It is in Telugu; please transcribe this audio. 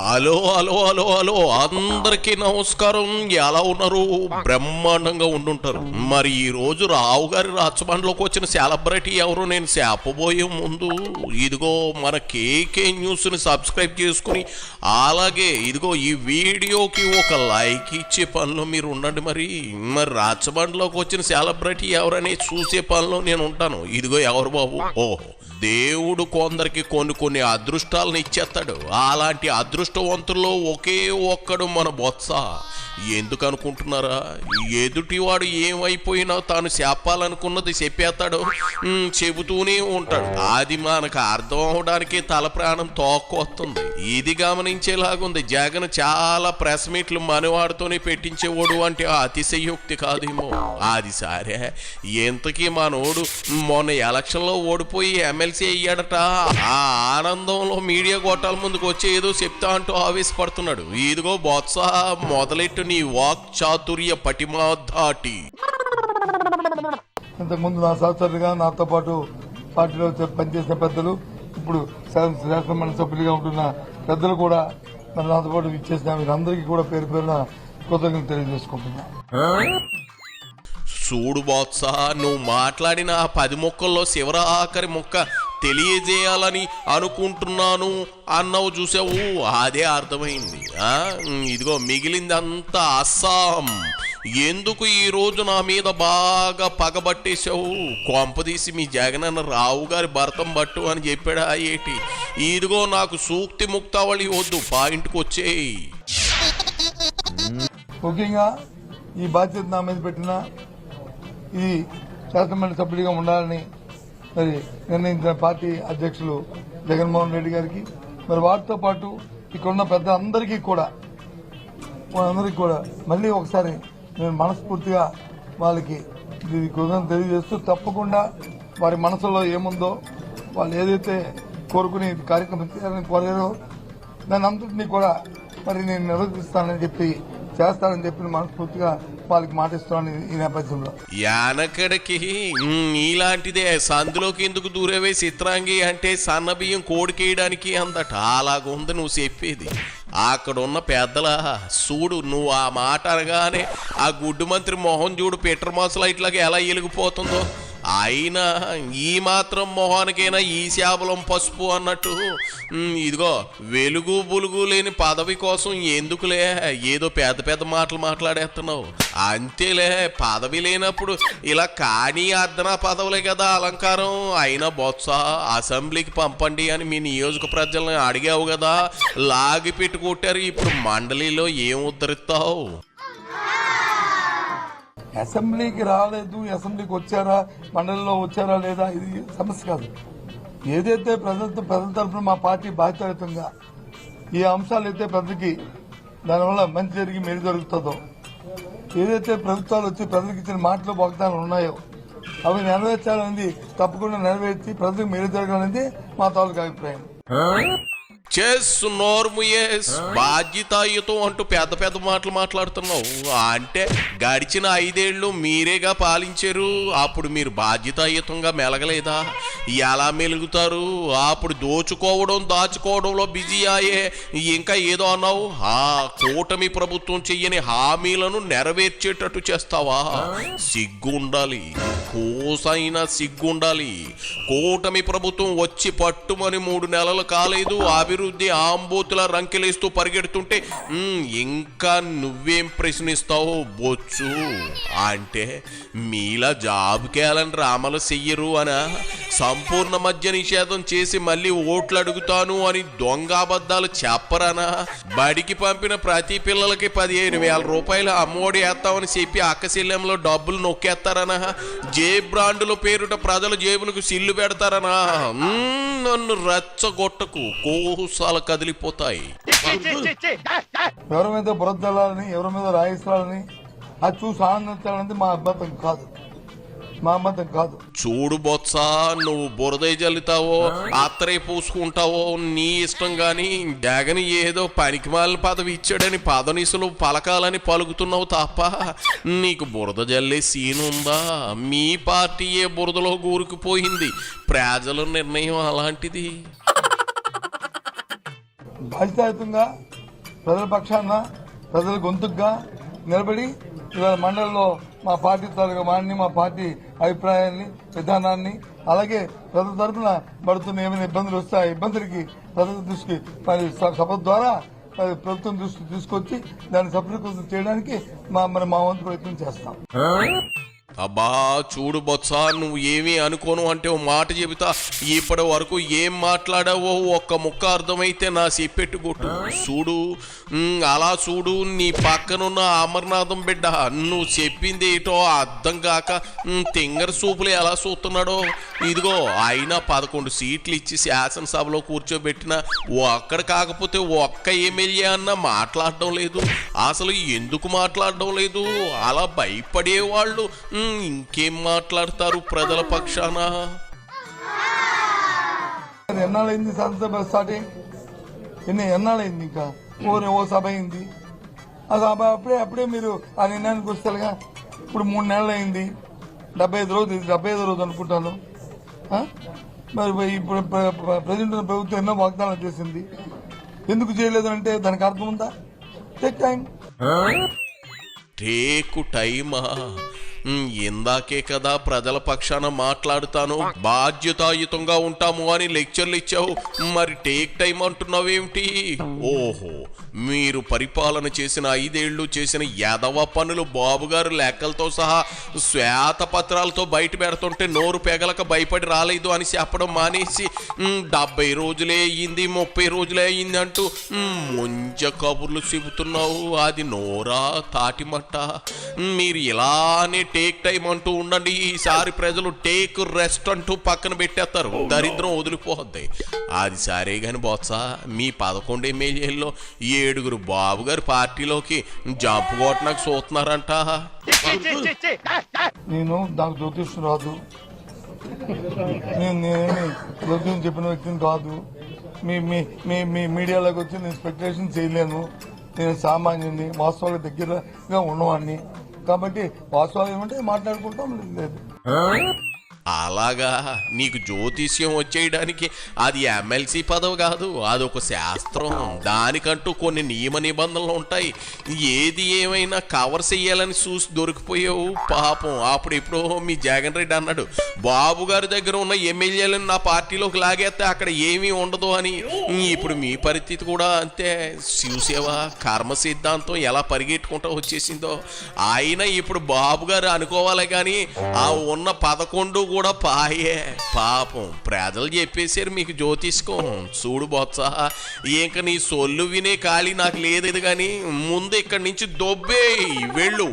హలో హలో హలో హలో అందరికీ నమస్కారం. ఎలా ఉన్నారు? బ్రహ్మాండంగా ఉండుంటారు. మరి ఈ రోజు రావు గారి రాచబండలోకి వచ్చిన సెలబ్రిటీ ఎవరు నేను చెప్పబోయే ముందు ఇదిగో మన కేకే న్యూస్ని సబ్స్క్రైబ్ చేసుకుని అలాగే ఇదిగో ఈ వీడియోకి ఒక లైక్ ఇచ్చే పనిలో మీరు ఉండండి. మరి రాచబండలోకి వచ్చిన సెలబ్రిటీ ఎవరని చూసే పనిలో నేను ఉంటాను. ఇదిగో ఎవరు బాబు? ఓహో, దేవుడు కొందరికి కొన్ని అదృష్టాలను ఇచ్చేస్తాడు. అలాంటి అదృష్టవంతుల్లో ఒకే ఒక్కడు మన బొత్స. ఎందుకు అనుకుంటున్నారా? ఎదుటివాడు ఏమైపోయినా తాను చెప్పాలనుకున్నది చెప్పేస్తాడు, చెబుతూనే ఉంటాడు. అది మనకు అర్థం అవడానికి తల ప్రాణం తోక్కొస్తుంది. ఇది గమనించేలాగుంది. జగన్ చాలా ప్రెస్ మీట్లు మనవాడితోనే పెట్టించేవాడు అంటే అతిశయోక్తి కాదేమో. అది సరే, ఎంతకీ మనోడు మొన్న ఎలక్షన్లో ఓడిపోయి ఎమ్మెల్సీ అయ్యాడట. ఆ ఆనందంలో మీడియా గోటాల ముందుకు వచ్చి ఏదో చెప్తా అంటూ ఆవేశపడుతున్నాడు. ఇదిగో బొత్స, మొదలెట్టు నీ వాక్ చాతుర్య పటిమా దాటి. ఇంతకుముందు నా సహచరులుగా నాతో పాటు పార్టీలో పనిచేసిన పెద్దలు, ఇప్పుడు శాసనమండలి సభ్యులుగా ఉంటున్న పెద్దలు కూడా నాతో పాటు ఇచ్చేసిన వీరందరికీ కూడా పేరు పేరున కృతజ్ఞతలు తెలియజేసుకుంటున్నా. చూడు బొత్స, నువ్వు మాట్లాడిన 10 ముక్కల్లో చివరి ఆఖరి ముక్క తెలియజేయాలని అనుకుంటున్నాను అన్నావు చూసావు, అదే అర్థమైంది. ఇదిగో మిగిలిందంతా అస్సాం. ఎందుకు ఈ రోజు నా మీద బాగా పగబట్టేశావు? కొంపదీసి మీ జగనన్న రావు గారి భర్తం బట్టు అని చెప్పాడా ఏటి? ఇదిగో నాకు సూక్తి ముక్తావళి వద్దు, పాయింట్కి వచ్చేయి. ముఖ్యంగా ఈ బాధ్యత నా మీద పెట్టిన ఈ శాసనమండలి సభ్యుడిగా ఉండాలని మరి నిర్ణయించిన పార్టీ అధ్యక్షులు జగన్మోహన్ రెడ్డి గారికి, మరి వారితో పాటు ఇక్కడున్న పెద్దలందరికీ కూడా మళ్ళీ ఒకసారి నేను మనస్ఫూర్తిగా వాళ్ళకి కృతజ్ఞతలు తెలియజేస్తూ, తప్పకుండా వారి మనసులో ఏముందో వాళ్ళు ఏదైతే కోరుకుని కార్యక్రమం చేయాలని కోరారో దాని అంతటినీ కూడా మరి నేను నిర్వర్తిస్తానని చెప్పి చేస్తానని చెప్పి మనస్ఫూర్తిగా వాళ్ళకి మాటిస్తున్నాను. ఈ నేపథ్యంలో యానకడికి నీలాంటిదే సందులోకి ఎందుకు దూరవే చిత్రాంగి అంటే సన్న బియ్యం కోడికేయడానికి అందట. అలాగుంది నువ్వు చెప్పేది. అక్కడున్న పెద్దల చూడు, నువ్వు ఆ మాట అనగానే ఆ గుడ్డు మంత్రి మొహం చూడు పీటర్ మాస్ లైట్లాగా ఎలా వెలిగిపోతుందో. అయినా ఈ మాత్రం మొహానికైనా ఈ శాబలం పసుపు అన్నట్టు ఇదిగో వెలుగు బులుగు లేని పదవి కోసం ఎందుకులే ఏదో పెద్ద పెద్ద మాటలు మాట్లాడేస్తున్నావు. అంతేలే, పదవి లేనప్పుడు ఇలా కానీ అర్ధనా పదవులే కదా అలంకారం. అయినా బొత్స, అసెంబ్లీకి పంపండి అని మీ నియోజక ప్రజలను అడిగావు కదా, లాగి పెట్టి కొట్టారు. ఇప్పుడు మండలిలో ఏం ఉద్ధరిస్తావు? అసెంబ్లీకి రాలేదు, అసెంబ్లీకి వచ్చారా, మండలిలో వచ్చారా లేదా, ఇది సమస్య కాదు. ఏదైతే ప్రజల తరఫున మా పార్టీ బాధ్యతంగా ఈ అంశాలు అయితే ప్రజలకి దానివల్ల మంచి జరిగి మేలు జరుగుతుందో, ఏదైతే ప్రభుత్వాలు వచ్చి ప్రజలకు ఇచ్చిన మాటలు వాగ్దానాలు ఉన్నాయో అవి నెరవేర్చాలనేది తప్పకుండా నెరవేర్చి ప్రజలకు మేలు జరగాలనేది మా తాలూకా అభిప్రాయం. బాధ్యతాయుతం అంటూ పెద్ద పెద్ద మాటలు మాట్లాడుతున్నావు. అంటే గడిచిన 5 ఏళ్ళు మీరేగా పాలించారు, అప్పుడు మీరు బాధ్యతాయుతంగా మెలగలేదా? ఎలా మెలుగుతారు? అప్పుడు దోచుకోవడం దాచుకోవడంలో బిజీ అయ్యే. ఇంకా ఏదో అన్నావు, ఆ కూటమి ప్రభుత్వం చెయ్యని హామీలను నెరవేర్చేటట్టు చేస్తావా? సిగ్గుండాలి, కోసైనా సిగ్గుండాలి. కూటమి ప్రభుత్వం వచ్చి పట్టుమని 3 నెలలు కాలేదు, అభివృద్ధి ఆంబోతుల రంకెలేస్తూ పరిగెడుతుంటే ఇంకా నువ్వేం ప్రశ్నిస్తావు బొచ్చు? అంటే మీలా జాబుకేయాలని రామలు చెయ్యరు అనా? సంపూర్ణ మద్య నిషేధం చేసి మళ్ళీ ఓట్లు అడుగుతాను అని దొంగ అబద్ధాలు చెప్పరానా? బడికి పంపిన ప్రతి పిల్లలకి 15,000 రూపాయలు అమ్మఒడి వేస్తామని చెప్పి అక్కశల్యంలో డబ్బులు నొక్కేస్తారనా? జేబ్ బ్రాండుల పేరుట ప్రజల జేబులకు సిల్లు పెడతారనా? నన్ను రెచ్చగొట్టకు, కోసాలు కదిలిపోతాయి. ఎవరి మీద బురదల్లాలని, ఎవరి మీద రాయిస్తాలని అది చూసి ఆనందించాలనేది మా అభ్యంతరం కాదు. చూడు బొత్స, నువ్వు బురద జల్లుతావో అత్తరే పూసుకుంటావో నీ ఇష్టం గాని, జగన్ ఏదో పనికిమాలిన పదవి ఇచ్చాడని పదనిసులు పలకాలని పలుకుతున్నావు తప్ప నీకు బురద జల్లే సీన్ ఉందా? మీ పార్టీయే బురదలో కూరుకుపోయింది. ప్రజల నిర్ణయం అలాంటిది. బాధ్యతాయుతంగా ప్రజల పక్షాన ప్రజల గొంతుగా నిలబడి ఇవాళ మండలిలో మా పార్టీ తాలూకా వాడిని, మా పార్టీ అభిప్రాయాన్ని, విధానాన్ని, అలాగే ప్రజల తరఫున పడుతున్న ఏమైనా ఇబ్బందులు వస్తే ఆ ఇబ్బందులకి ప్రజల దృష్టికి మరి సభ ద్వారా ప్రభుత్వం దృష్టికి తీసుకొచ్చి దాన్ని సఫలీకృతం చేయడానికి మా వంతు ప్రయత్నం చేస్తాం. అబ్బా చూడు బొత్స, నువ్వు ఏమీ అనుకోను అంటే ఓ మాట చెబుతా. ఇప్పటి వరకు ఏం మాట్లాడావో ఒక్క ముక్క అర్థమైతే నా చెప్పెట్టుకొట్టు. చూడు అలా చూడు, నీ పక్కనున్న అమర్నాథం బిడ్డ నువ్వు చెప్పింది ఏటో అర్థం కాక తింగర సూపులు ఎలా చూస్తున్నాడో. ఇదిగో అయినా 11 సీట్లు ఇచ్చి శాసనసభలో కూర్చోబెట్టిన ఒక్కడ కాకపోతే ఒక్క ఎమ్మెల్యే అన్నా మాట్లాడడం లేదు. అసలు ఎందుకు మాట్లాడడం లేదు? అలా భయపడేవాళ్ళు ఇంకేం మాట్లాడతారు ప్రజల పక్షాన? ఎన్నాళ్ళైంది శాసనసభ స్టార్ట్ అయ్యి? ఎన్నాళ్ళైంది? ఇంకా ఓ సభ అయింది. ఆ సభ అప్పుడే మీరు ఆ నిర్ణయానికి వస్తారుగా. ఇప్పుడు 3 నెలలు అయింది. 75 రోజు అనుకుంటాను. మరి ఇప్పుడు ప్రజెంట్ ప్రభుత్వం ఎన్నో వాగ్దానాలు చేసింది. ఎందుకు చేయలేదు అంటే దానికి అర్థం ఉందా? Take time. టేకు టైమా? ఇందాకే కదా ప్రజల పక్షాన మాట్లాడుతాను, బాధ్యతాయుతంగా ఉంటాము అని లెక్చర్లు ఇచ్చావు. మరి టేక్ టైం అంటున్నావేమిటి? ఓహో, మీరు పరిపాలన చేసిన 5 ఏళ్లు చేసిన యాదవ పనులు బాబుగారు లెక్కలతో సహా శ్వేతపత్రాలతో బయట పెడుతుంటే నోరు పెగలక భయపడి రాలేదు అని చెప్పడం మానేసి 70 రోజులే అయ్యింది, 30 రోజులే అయ్యింది అంటూ ముంజ కబుర్లు చెబుతున్నావు. అది నోరా తాటిమట్ట? మీరు ఇలానే టేక్ టైం అంటూ ఉండండి. ఈసారి ప్రజలు టేక్ రెస్ట్ అంటూ పక్కన పెట్టేస్తారు, దరిద్రం వదిలిపోద్ది. అది సరే గాని బొత్స, మీ 11 ఎమ్మెల్యేల్లో 7 బాబు గారి పార్టీలోకి జంపు కొట్టడానికి చూస్తున్నారంట. నేను నాకు జ్యోతిష్యం రాదు, నేనేమి జ్యోతిష్యం చెప్పిన వ్యక్తిని కాదు. మీ మీడియాలోకి వచ్చి నేను స్పెక్యులేషన్ చేయలేను. నేను సామాన్యుని, వాస్తవాలకు దగ్గరగా ఉన్నవాడిని. కాబట్టి వాస్తవాలు ఏమంటే మాట్లాడుకుంటాం. లేదు అలాగా, నీకు జ్యోతిష్యం వచ్చేయడానికి అది ఎమ్మెల్సీ పదవి కాదు, అదొక శాస్త్రం. దానికంటూ కొన్ని నియమ నిబంధనలు ఉంటాయి. ఏది ఏమైనా కవర్ చెయ్యాలని చూసి దొరికిపోయావు పాపం. అప్పుడు ఇప్పుడు మీ జగన్ రెడ్డి అన్నాడు, బాబు గారి దగ్గర ఉన్న ఎమ్మెల్యేలను నా పార్టీలోకి లాగేస్తే అక్కడ ఏమీ ఉండదు అని. ఇప్పుడు మీ పరిస్థితి కూడా అంతే. చూసేవా కర్మ సిద్ధాంతం ఎలా పరిగెట్టుకుంటూ వచ్చేసిందో. అయినా ఇప్పుడు బాబు గారు అనుకోవాలి కానీ ఆ ఉన్న 11 కూడా పాయే. పాపం ప్రజలు చెప్పేశారు మీకు జ్యోతిష్కం. చూడు బొత్స, ఇంక నీ సొల్లు వినే ఖాళీ నాకు లేదు కానీ ముందు ఇక్కడి నుంచి దొబ్బే వెళ్ళు.